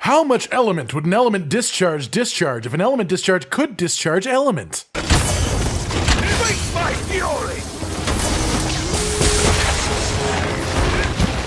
How much element would an element discharge if an element discharge could discharge element? Face my fury!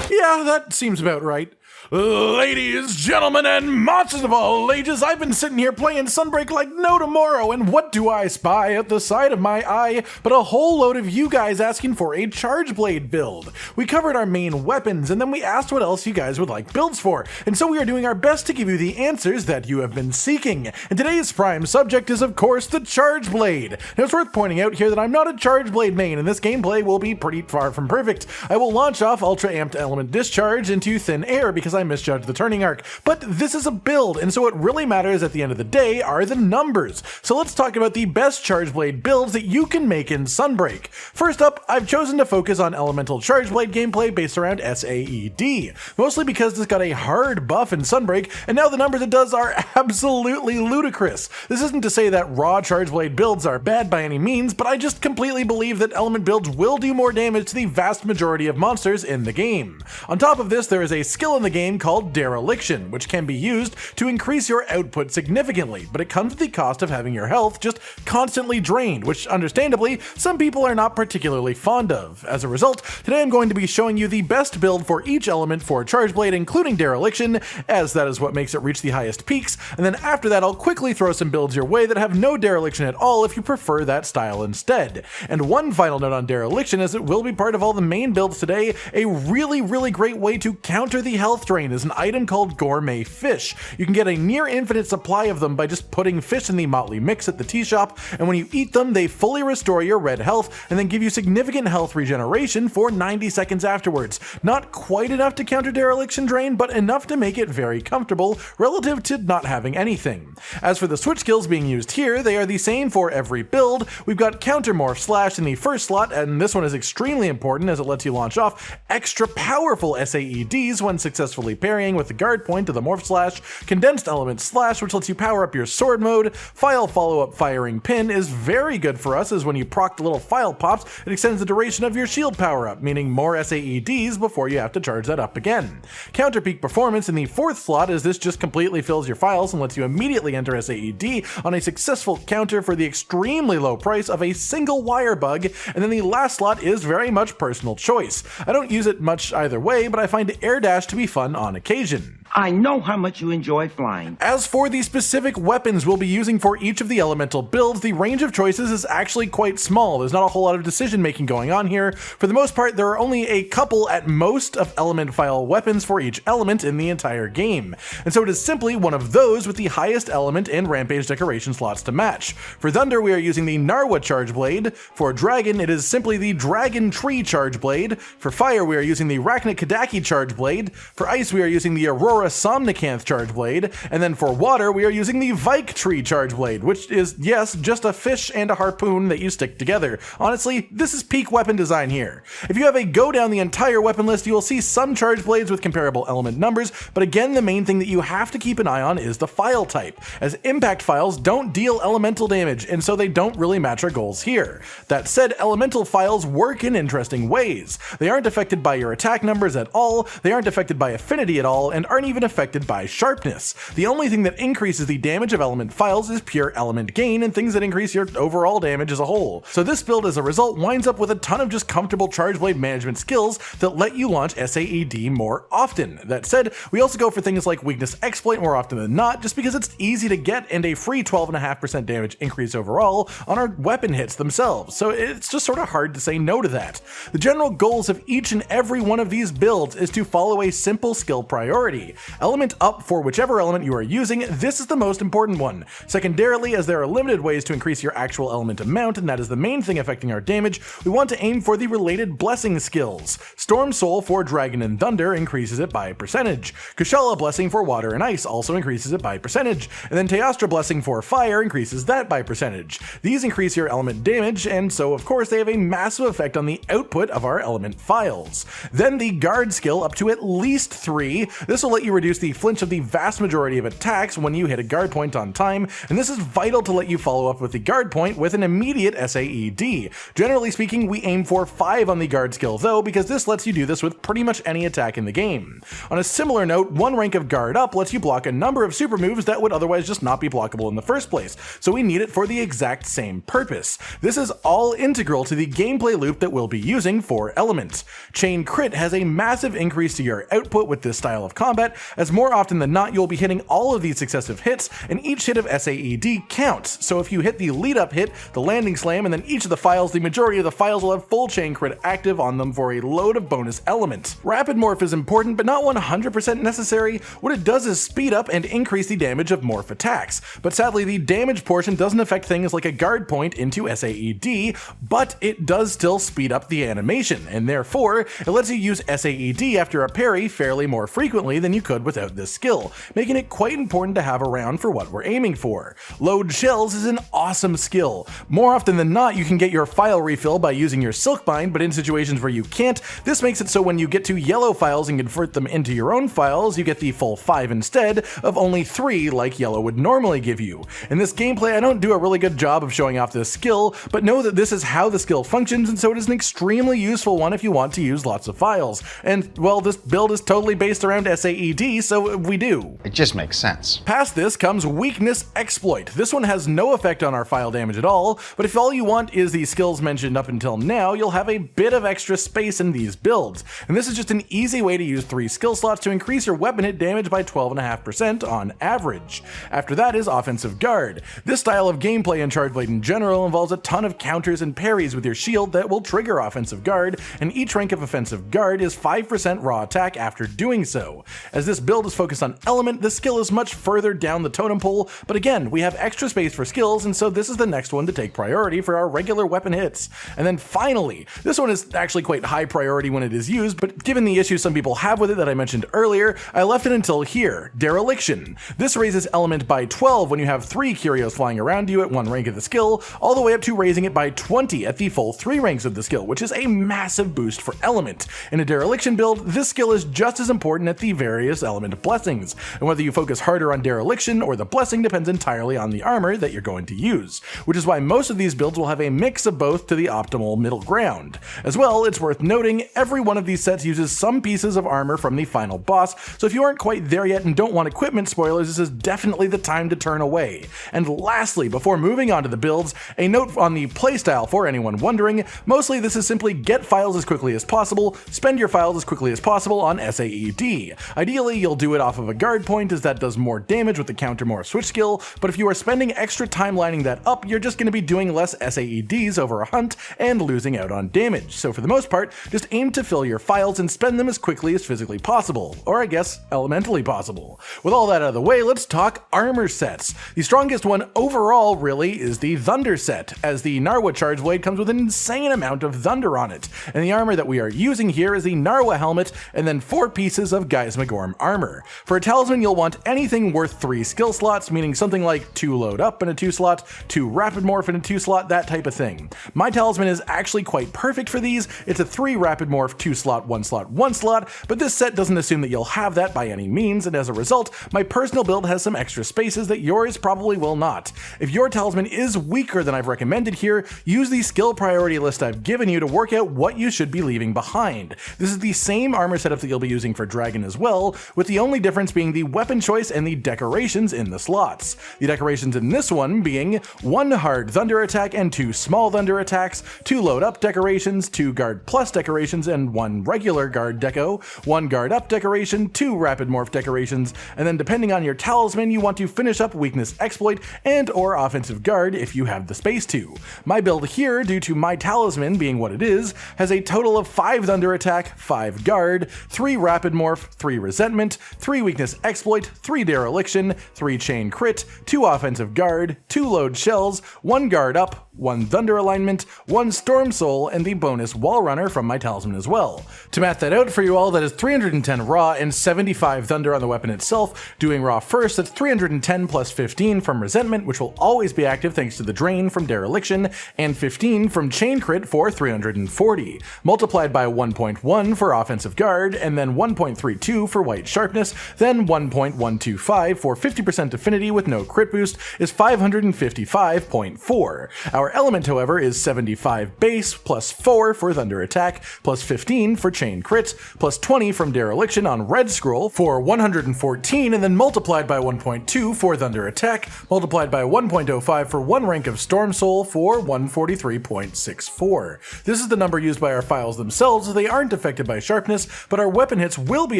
Yeah, that seems about right. Ladies, gentlemen, and monsters of all ages, I've been sitting here playing Sunbreak like no tomorrow, and what do I spy at the side of my eye but a whole load of you guys asking for a Charge Blade build. We covered our main weapons, and then we asked what else you guys would like builds for, and so we are doing our best to give you the answers that you have been seeking. And today's prime subject is, of course, the Charge Blade. Now, it's worth pointing out here that I'm not a Charge Blade main, and this gameplay will be pretty far from perfect. I will launch off Ultra Amped Element Discharge into thin air because I misjudged the turning arc, but this is a build, and so what really matters at the end of the day are the numbers. So let's talk about the best Charge Blade builds that you can make in Sunbreak. First up, I've chosen to focus on Elemental Charge Blade gameplay based around SAED, mostly because this got a hard buff in Sunbreak, and now the numbers it does are absolutely ludicrous. This isn't to say that raw Charge Blade builds are bad by any means, but I just completely believe that element builds will do more damage to the vast majority of monsters in the game. On top of this, there is a skill in the game called dereliction, which can be used to increase your output significantly, but it comes at the cost of having your health just constantly drained, which understandably some people are not particularly fond of. As a result, today I'm going to be showing you the best build for each element for Charge Blade, including dereliction, as that is what makes it reach the highest peaks, and then after that I'll quickly throw some builds your way that have no dereliction at all if you prefer that style instead. And one final note on dereliction, as it will be part of all the main builds today, a really great way to counter the health drain is an item called Gourmet Fish. You can get a near infinite supply of them by just putting fish in the motley mix at the tea shop, and when you eat them they fully restore your red health and then give you significant health regeneration for 90 seconds afterwards. Not quite enough to counter dereliction drain, but enough to make it very comfortable relative to not having anything. As for the switch skills being used here, they are the same for every build. We've got Counter Morph Slash in the first slot, and this one is extremely important as it lets you launch off extra powerful SAEDs when successfully parrying with the guard point to the Morph Slash. Condensed Element Slash, which lets you power up your sword mode. File Follow-Up Firing Pin is very good for us, as when you proc the little file pops, it extends the duration of your shield power-up, meaning more SAEDs before you have to charge that up again. Counter Peak Performance in the fourth slot, as this just completely fills your files and lets you immediately enter SAED on a successful counter for the extremely low price of a single wire bug, and then the last slot is very much personal choice. I don't use it much either way, but I find Air Dash to be fun on occasion. I know how much you enjoy flying. As for the specific weapons we'll be using for each of the elemental builds, the range of choices is actually quite small. There's not a whole lot of decision making going on here. For the most part, there are only a couple at most of element file weapons for each element in the entire game, and so it is simply one of those with the highest element and rampage decoration slots to match. For Thunder, we are using the Narwa Charge Blade. For Dragon, it is simply the Dragon Tree Charge Blade. For Fire, we are using the Rakna Kadaki Charge Blade. For Ice, we are using the Aurora Somnicanth Charge Blade, and then for water we are using the Vike Tree Charge Blade, which is, yes, just a fish and a harpoon that you stick together. Honestly, this is peak weapon design here. If you have a go down the entire weapon list, you will see some Charge Blades with comparable element numbers, but again the main thing that you have to keep an eye on is the file type, as impact files don't deal elemental damage, and so they don't really match our goals here. That said, elemental files work in interesting ways. They aren't affected by your attack numbers at all, they aren't affected by affinity at all, and aren't even affected by sharpness. The only thing that increases the damage of element files is pure element gain and things that increase your overall damage as a whole. So this build as a result winds up with a ton of just comfortable Charge Blade management skills that let you launch SAED more often. That said, we also go for things like Weakness Exploit more often than not, just because it's easy to get and a free 12.5% damage increase overall on our weapon hits themselves, so it's just sort of hard to say no to that. The general goals of each and every one of these builds is to follow a simple skill priority. Element up for whichever element you are using, this is the most important one. Secondarily, as there are limited ways to increase your actual element amount, and that is the main thing affecting our damage, we want to aim for the related blessing skills. Storm Soul for Dragon and Thunder increases it by percentage. Kushala Blessing for Water and Ice also increases it by percentage, and then Teostra Blessing for Fire increases that by percentage. These increase your element damage, and so of course they have a massive effect on the output of our element files. Then the Guard skill up to at least 3. This will let you you reduce the flinch of the vast majority of attacks when you hit a guard point on time, and this is vital to let you follow up with the guard point with an immediate SAED. Generally speaking, we aim for 5 on the guard skill though, because this lets you do this with pretty much any attack in the game. On a similar note, 1 rank of guard up lets you block a number of super moves that would otherwise just not be blockable in the first place, so we need it for the exact same purpose. This is all integral to the gameplay loop that we'll be using for elements. Chain crit has a massive increase to your output with this style of combat, as more often than not you'll be hitting all of these successive hits, and each hit of SAED counts. So if you hit the lead up hit, the landing slam, and then each of the files, the majority of the files will have full chain crit active on them for a load of bonus elements. Rapid morph is important, but not 100% necessary. What it does is speed up and increase the damage of morph attacks, but sadly the damage portion doesn't affect things like a guard point into SAED, but it does still speed up the animation, and therefore it lets you use SAED after a parry fairly more frequently than you could without this skill, making it quite important to have around for what we're aiming for. Load shells is an awesome skill. More often than not, you can get your file refill by using your Silkbind, but in situations where you can't, this makes it so when you get to yellow files and convert them into your own files, you get the full 5 instead of only 3 like yellow would normally give you. In this gameplay, I don't do a really good job of showing off this skill, but know that this is how the skill functions, and so it is an extremely useful one if you want to use lots of files. And, well, this build is totally based around SAED, so we do. It just makes sense. Past this comes Weakness Exploit. This one has no effect on our file damage at all, but if all you want is the skills mentioned up until now, you'll have a bit of extra space in these builds. And this is just an easy way to use 3 skill slots to increase your weapon hit damage by 12.5% on average. After that is Offensive Guard. This style of gameplay in Charge Blade in general involves a ton of counters and parries with your shield that will trigger Offensive Guard, and each rank of Offensive Guard is 5% raw attack after doing so. As this build is focused on element, the skill is much further down the totem pole, but again, we have extra space for skills, and so this is the next one to take priority for our regular weapon hits. And then finally, this one is actually quite high priority when it is used, but given the issues some people have with it that I mentioned earlier, I left it until here, Dereliction. This raises element by 12 when you have 3 curios flying around you at 1 rank of the skill, all the way up to raising it by 20 at the full 3 ranks of the skill, which is a massive boost for element. In a Dereliction build, this skill is just as important at the various element blessings, and whether you focus harder on Dereliction or the blessing depends entirely on the armor that you're going to use, which is why most of these builds will have a mix of both to the optimal middle ground. As well, it's worth noting, every one of these sets uses some pieces of armor from the final boss, so if you aren't quite there yet and don't want equipment spoilers, this is definitely the time to turn away. And lastly, before moving on to the builds, a note on the playstyle for anyone wondering. Mostly this is simply get files as quickly as possible, spend your files as quickly as possible on SAED. Ideally, you'll do it off of a guard point, as that does more damage with the counter morph switch skill, but if you are spending extra time lining that up, you're just going to be doing less SAEDs over a hunt and losing out on damage. So for the most part, just aim to fill your files and spend them as quickly as physically possible, or I guess elementally possible. With all that out of the way, let's talk armor sets. The strongest one overall really is the Thunder set, as the Narwa Charge Blade comes with an insane amount of thunder on it, and the armor that we are using here is the Narwa helmet and then 4 pieces of Geismagorm armor. For a talisman, you'll want anything worth 3 skill slots, meaning something like 2 load up in a 2 slot, 2 rapid morph in a 2 slot, that type of thing. My talisman is actually quite perfect for these. It's a 3 rapid morph, 2 slot, 1 slot, 1 slot, but this set doesn't assume that you'll have that by any means, and as a result, my personal build has some extra spaces that yours probably will not. If your talisman is weaker than I've recommended here, use the skill priority list I've given you to work out what you should be leaving behind. This is the same armor setup that you'll be using for Dragon as well, with the only difference being the weapon choice and the decorations in the slots. The decorations in this one being 1 hard thunder attack and 2 small thunder attacks, 2 load up decorations, 2 guard plus decorations and 1 regular guard deco, 1 guard up decoration, 2 rapid morph decorations, and then depending on your talisman, you want to finish up Weakness Exploit and or Offensive Guard if you have the space to. My build here, due to my talisman being what it is, has a total of 5 thunder attack, 5 guard, 3 rapid morph, 3 resentment, 3 weakness exploit, 3 dereliction, 3 chain crit, 2 offensive guard, 2 load shells, 1 guard up, 1 Thunder alignment, 1 Storm Soul, and the bonus Wall Runner from my talisman as well. To math that out for you all, that is 310 Raw and 75 Thunder on the weapon itself. Doing Raw first, that's 310 plus 15 from Resentment, which will always be active thanks to the Drain from Dereliction, and 15 from Chain Crit for 340. Multiplied by 1.1 for Offensive Guard, and then 1.32 for White Sharpness, then 1.125 for 50% Affinity with no crit boost is 555.4. Our element, however, is 75 base, plus 4 for Thunder Attack, plus 15 for Chain Crit, plus 20 from Dereliction on Red Scroll for 114, and then multiplied by 1.2 for Thunder Attack, multiplied by 1.05 for 1 rank of Storm Soul for 143.64. This is the number used by our files themselves, as they aren't affected by Sharpness, but our weapon hits will be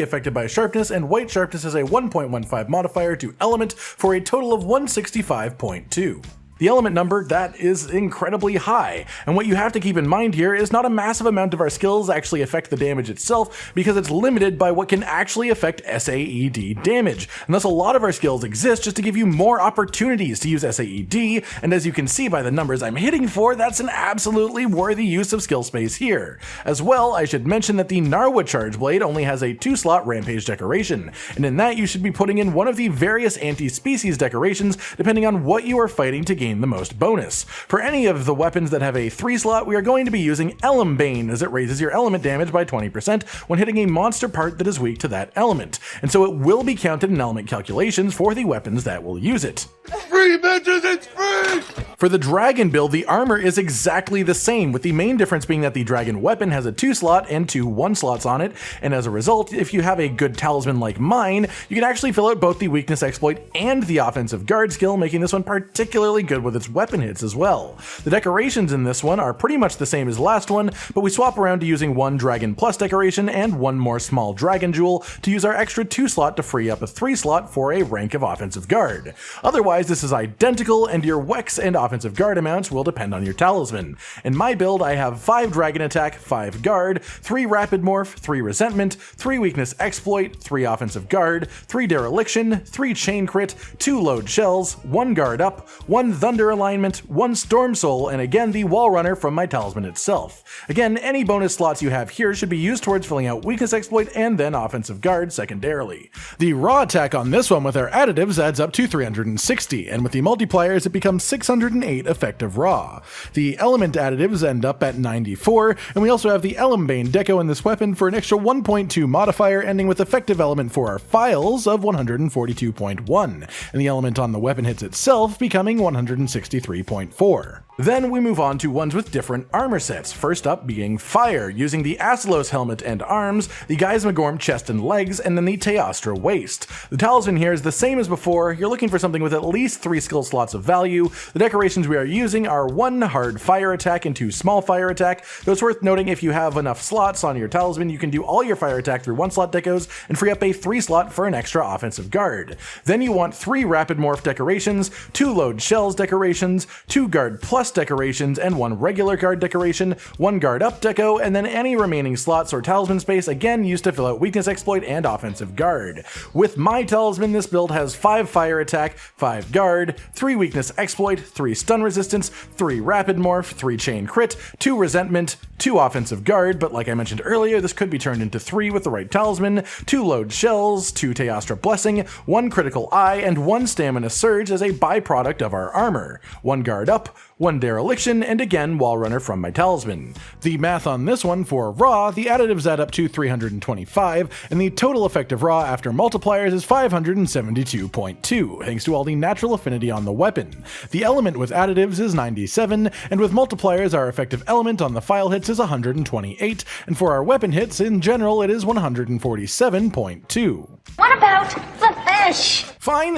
affected by Sharpness, and White Sharpness is a 1.15 modifier to Element for a total of 165.2. The element number, that is incredibly high, and what you have to keep in mind here is not a massive amount of our skills actually affect the damage itself, because it's limited by what can actually affect SAED damage, and thus a lot of our skills exist just to give you more opportunities to use SAED, and as you can see by the numbers I'm hitting for, that's an absolutely worthy use of skill space here. As well, I should mention that the Narwa Charge Blade only has a 2-slot Rampage decoration, and in that you should be putting in one of the various anti-species decorations depending on what you are fighting to gain the most bonus. For any of the weapons that have a 3-slot, we are going to be using Elembane, as it raises your element damage by 20% when hitting a monster part that is weak to that element, and so it will be counted in element calculations for the weapons that will use it. Free, bitches, it's free! For the dragon build, the armor is exactly the same, with the main difference being that the dragon weapon has a 2-slot and 2 1-slots on it, and as a result, if you have a good talisman like mine, you can actually fill out both the weakness exploit and the offensive guard skill, making this one particularly good with its weapon hits as well. The decorations in this one are pretty much the same as the last one, but we swap around to using 1 Dragon Plus decoration and 1 more small dragon jewel to use our extra 2-slot to free up a 3-slot for a rank of offensive guard. Otherwise, this is identical, and your Wex and offensive guard amounts will depend on your talisman. In my build, I have 5 dragon attack, 5 guard, 3 rapid morph, 3 resentment, 3 weakness exploit, 3 offensive guard, 3 dereliction, 3 chain crit, 2 load shells, 1 guard up, 1 thunder alignment, 1 storm soul, and again the wall runner from my talisman itself. Again, any bonus slots you have here should be used towards filling out weakness exploit and then offensive guard secondarily. The raw attack on this one with our additives adds up to 360, and with the multipliers it becomes 608 effective raw. The element additives end up at 94, and we also have the Elembane deco in this weapon for an extra 1.2 modifier, ending with effective element for our files of 142.1, and the element on the weapon hits itself becoming 163.4. Then we move on to ones with different armor sets, first up being Fire, using the Asylos helmet and arms, the Geismagorm chest and legs, and then the Teostra waist. The talisman here is the same as before. You're looking for something with at least 3 skill slots of value. The decorations we are using are 1 hard fire attack and 2 small fire attack, though it's worth noting if you have enough slots on your talisman, you can do all your fire attack through 1-slot decos and free up a 3-slot for an extra offensive guard. Then you want 3 rapid morph decorations, 2 load shells decorations, 2 guard plus decorations, and 1 regular guard decoration, 1 guard up deco, and then any remaining slots or talisman space again used to fill out weakness exploit and offensive guard. With my talisman, this build has 5 fire attack, 5 guard, 3 weakness exploit, 3 stun resistance, 3 rapid morph, 3 chain crit, 2 resentment, 2 offensive guard, but like I mentioned earlier, this could be turned into 3 with the right talisman, 2 load shells, 2 Teostra blessing, 1 critical eye, and 1 stamina surge as a byproduct of our armor, 1 guard up, 1 dereliction, and again wall runner from my talisman. The math on this one for raw, the additives add up to 325, and the total effective raw after multipliers is 572.2, thanks to all the natural affinity on the weapon. The element with additives is 97, and with multipliers our effective element on the file hits is 128, and for our weapon hits in general it is 147.2. What about the fish? Fine.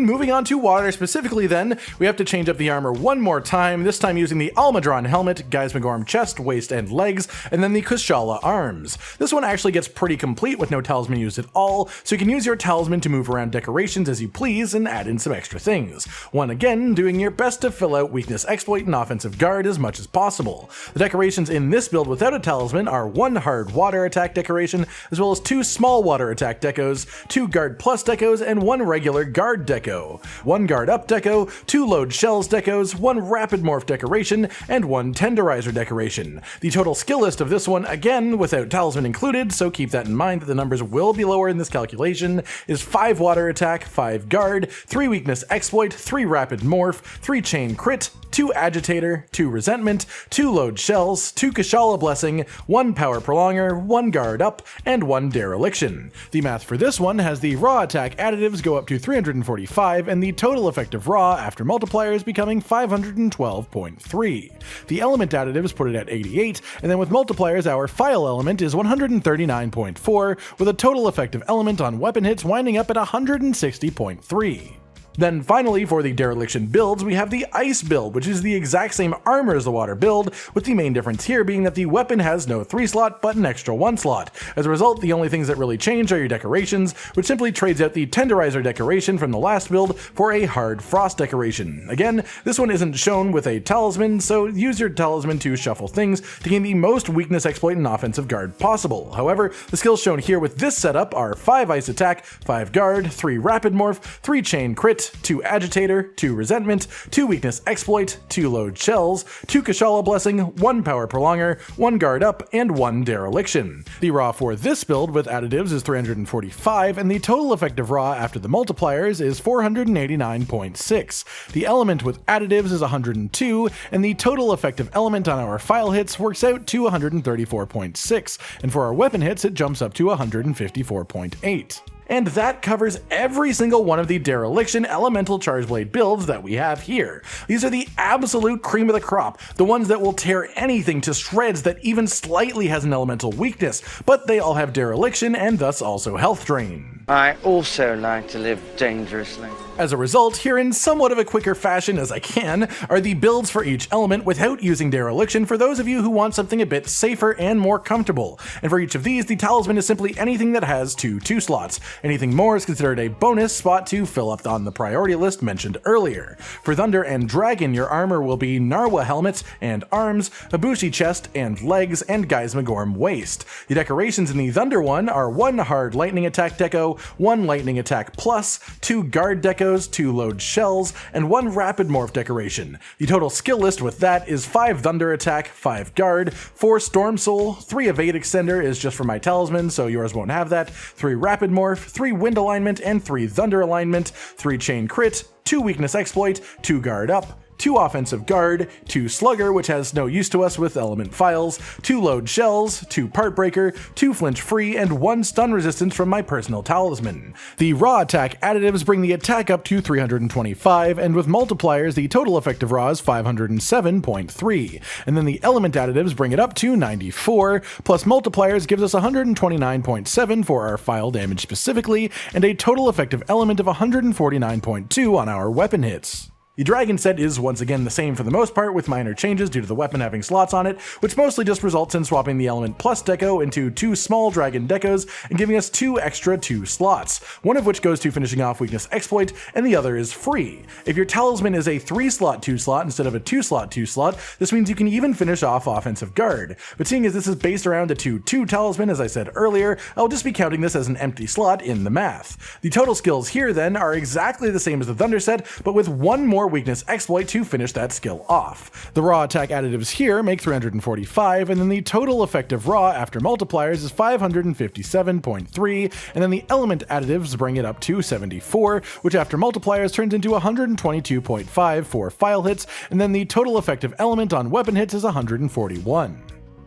Moving on to water specifically then, we have to change up the armor one more time, this time using the Almadron helmet, Geismagorm chest, waist, and legs, and then the Kushala arms. This one actually gets pretty complete with no talisman used at all, so you can use your talisman to move around decorations as you please and add in some extra things. One again, doing your best to fill out weakness exploit and offensive guard as much as possible. The decorations in this build without a talisman are 1 hard water attack decoration, as well as 2 small water attack decos, 2 guard plus decos, and 1 regular regular guard deco, 1 guard up deco, 2 load shells decos, 1 rapid morph decoration, and 1 tenderizer decoration. The total skill list of this one, again without talisman included, so keep that in mind that the numbers will be lower in this calculation, is 5 water attack, 5 guard, 3 weakness exploit, 3 rapid morph, 3 chain crit, 2 agitator, 2 resentment, 2 load shells, 2 Kashala blessing, 1 power prolonger, 1 guard up, and 1 dereliction. The math for this one has the raw attack additives go up to 345 and the total effective raw after multipliers becoming 512.3. The element additives put it at 88, and then with multipliers our file element is 139.4 with a total effective element on weapon hits winding up at 160.3. Then finally, for the dereliction builds, we have the ice build, which is the exact same armor as the water build, with the main difference here being that the weapon has no 3 slot but an extra 1 slot. As a result, the only things that really change are your decorations, which simply trades out the tenderizer decoration from the last build for a hard frost decoration. Again, this one isn't shown with a talisman, so use your talisman to shuffle things to gain the most weakness exploit and offensive guard possible. However, the skills shown here with this setup are 5 ice attack, 5 guard, 3 rapid morph, 3 chain crit, 2 agitator, 2 resentment, 2 weakness exploit, 2 load shells, 2 Kashala blessing, 1 power prolonger, 1 guard up, and 1 dereliction. The raw for this build with additives is 345, and the total effective raw after the multipliers is 489.6. The element with additives is 102, and the total effective element on our file hits works out to 134.6, and for our weapon hits it jumps up to 154.8. And that covers every single one of the dereliction elemental charge blade builds that we have here. These are the absolute cream of the crop, the ones that will tear anything to shreds that even slightly has an elemental weakness, but they all have dereliction and thus also health drain. I also like to live dangerously. As a result, here in somewhat of a quicker fashion as I can, are the builds for each element without using dereliction for those of you who want something a bit safer and more comfortable. And for each of these, the talisman is simply anything that has 2 slots. Anything more is considered a bonus spot to fill up on the priority list mentioned earlier. For Thunder and Dragon, your armor will be Narwa helmet and arms, Ibushi chest and legs, and Geismagorm waist. The decorations in the Thunder one are 1 hard lightning attack deco, 1 lightning attack plus, 2 guard decos, 2 load shells, and 1 rapid morph decoration. The total skill list with that is 5 thunder attack, 5 guard, 4 storm soul, 3 evade extender is just for my talisman so yours won't have that, 3 rapid morph, 3 wind alignment, and 3 thunder alignment, 3 chain crit, 2 weakness exploit, 2 guard up, 2 offensive guard, 2 slugger, which has no use to us with element files, 2 load shells, 2 part breaker, 2 flinch free, and 1 stun resistance from my personal talisman. The raw attack additives bring the attack up to 325, and with multipliers the total effective raw is 507.3, and then the element additives bring it up to 94, plus multipliers gives us 129.7 for our file damage specifically, and a total effective element of 149.2 on our weapon hits. The dragon set is once again the same for the most part, with minor changes due to the weapon having slots on it, which mostly just results in swapping the element plus deco into 2 small dragon decos and giving us 2 extra 2 slots, one of which goes to finishing off weakness exploit and the other is free. If your talisman is a 3 slot 2 slot instead of a 2 slot 2 slot, this means you can even finish off offensive guard. But seeing as this is based around a 2-2 talisman, as I said earlier, I'll just be counting this as an empty slot in the math. The total skills here then are exactly the same as the thunder set, but with 1 more weakness exploit to finish that skill off. The raw attack additives here make 345, and then the total effective raw after multipliers is 557.3, and then the element additives bring it up to 74, which after multipliers turns into 122.5 for file hits, and then the total effective element on weapon hits is 141.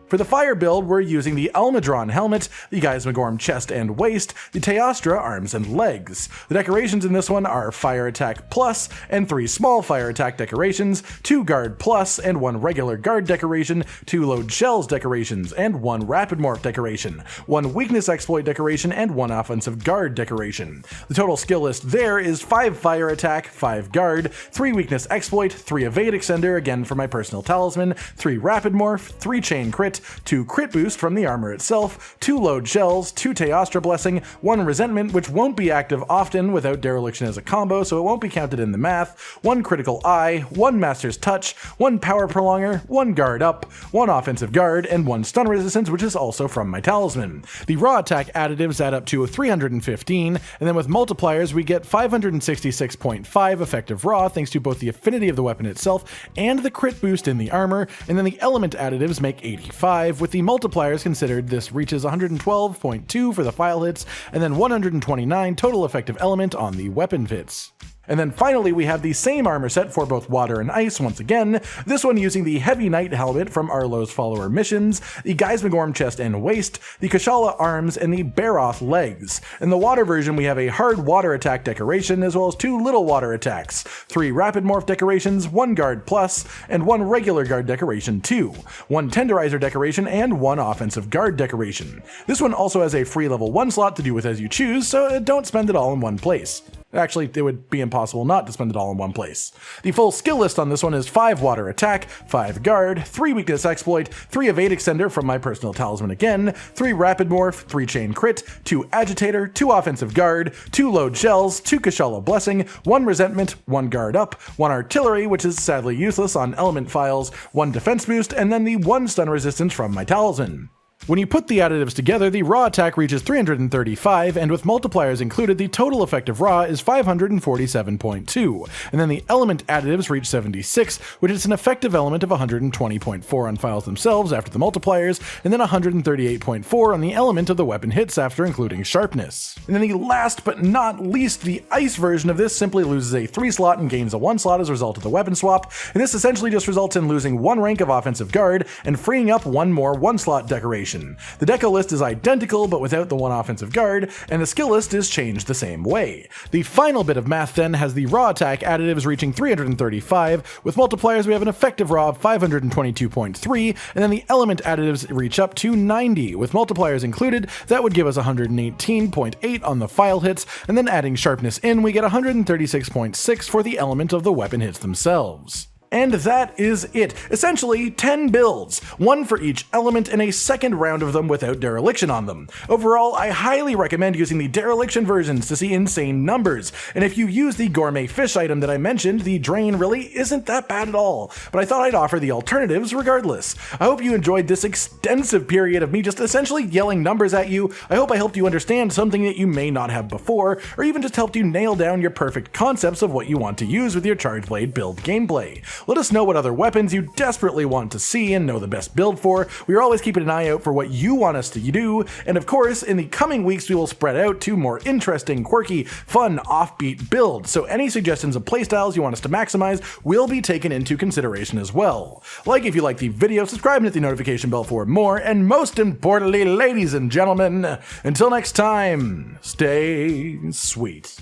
For the fire build, we're using the Almadron helmet, the Geismagorm chest and waist, the Teostra arms and legs. The decorations in this one are fire attack plus and 3 small fire attack decorations, 2 guard plus and 1 regular guard decoration, 2 load shells decorations, and 1 rapid morph decoration, 1 weakness exploit decoration, and 1 offensive guard decoration. The total skill list there is 5 fire attack, 5 guard, 3 weakness exploit, 3 evade extender, again for my personal talisman, 3 rapid morph, 3 chain crit, crit, 2 crit boost from the armor itself, 2 load shells, 2 Teostra Blessing, 1 resentment, which won't be active often without dereliction as a combo, so it won't be counted in the math, 1 critical eye, 1 master's touch, 1 power prolonger, 1 guard up, 1 offensive guard, and 1 stun resistance, which is also from my talisman. The raw attack additives add up to 315, and then with multipliers we get 566.5 effective raw thanks to both the affinity of the weapon itself and the crit boost in the armor, and then the element additives make 85. With the multipliers considered, this reaches 112.2 for the file hits, and then 129 total effective element on the weapon hits. And then finally we have the same armor set for both water and ice once again, this one using the Heavy Knight helmet from Arlo's follower missions, the Geismagorm chest and waist, the Kashala arms, and the Baroth legs. In the water version we have a hard water attack decoration as well as 2 little water attacks, 3 rapid morph decorations, 1 guard plus, and 1 regular guard decoration 2, 1 tenderizer decoration, and 1 offensive guard decoration. This one also has a free level 1 slot to do with as you choose, so don't spend it all in one place. Actually, it would be impossible not to spend it all in one place. The full skill list on this one is 5 water attack, 5 guard, 3 weakness exploit, 3 evade extender from my personal talisman again, 3 rapid morph, 3 chain crit, 2 agitator, 2 offensive guard, 2 load shells, 2 Kashala blessing, 1 resentment, 1 guard up, 1 artillery, which is sadly useless on element files, 1 defense boost, and then the 1 stun resistance from my talisman. When you put the additives together, the raw attack reaches 335, and with multipliers included, the total effective raw is 547.2, and then the element additives reach 76, which is an effective element of 120.4 on files themselves after the multipliers, and then 138.4 on the element of the weapon hits after including sharpness. And then the last but not least, the ice version of this simply loses a 3 slot and gains a 1 slot as a result of the weapon swap, and this essentially just results in losing 1 rank of offensive guard and freeing up 1 more 1 slot decoration. The deco list is identical but without the 1 offensive guard, and the skill list is changed the same way. The final bit of math then has the raw attack additives reaching 335, with multipliers we have an effective raw of 522.3, and then the element additives reach up to 90. With multipliers included, that would give us 118.8 on the file hits, and then adding sharpness in, we get 136.6 for the element of the weapon hits themselves. And that is it. Essentially, 10 builds, 1 for each element and a second round of them without dereliction on them. Overall, I highly recommend using the dereliction versions to see insane numbers, and if you use the gourmet fish item that I mentioned, the drain really isn't that bad at all, but I thought I'd offer the alternatives regardless. I hope you enjoyed this extensive period of me just essentially yelling numbers at you. I hope I helped you understand something that you may not have before, or even just helped you nail down your perfect concepts of what you want to use with your Charge Blade build gameplay. Let us know what other weapons you desperately want to see and know the best build for. We are always keeping an eye out for what you want us to do, and of course, in the coming weeks we will spread out to more interesting, quirky, fun, offbeat builds, so any suggestions of playstyles you want us to maximize will be taken into consideration as well. Like if you like the video, subscribe and hit the notification bell for more, and most importantly, ladies and gentlemen, until next time, stay sweet.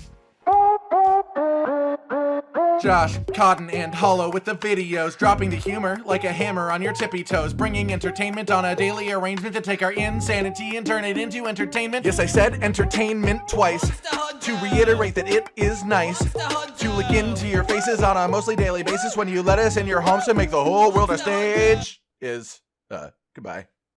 Josh, Cotton, and Hollow with the videos, dropping the humor like a hammer on your tippy toes, bringing entertainment on a daily arrangement to take our insanity and turn it into entertainment. Yes, I said entertainment twice, to reiterate that it is nice to look into your faces on a mostly daily basis when you let us in your homes to make the whole world a stage. Goodbye.